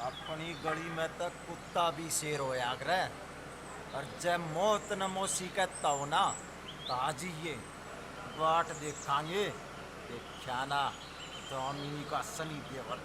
अपनी गली में तो कुत्ता भी शेर होया करे। और जब मौत नमोसी कहता हो ना तो आ जाइए, बाट देखांगे। देखा ना दामिनी का सनी देवल।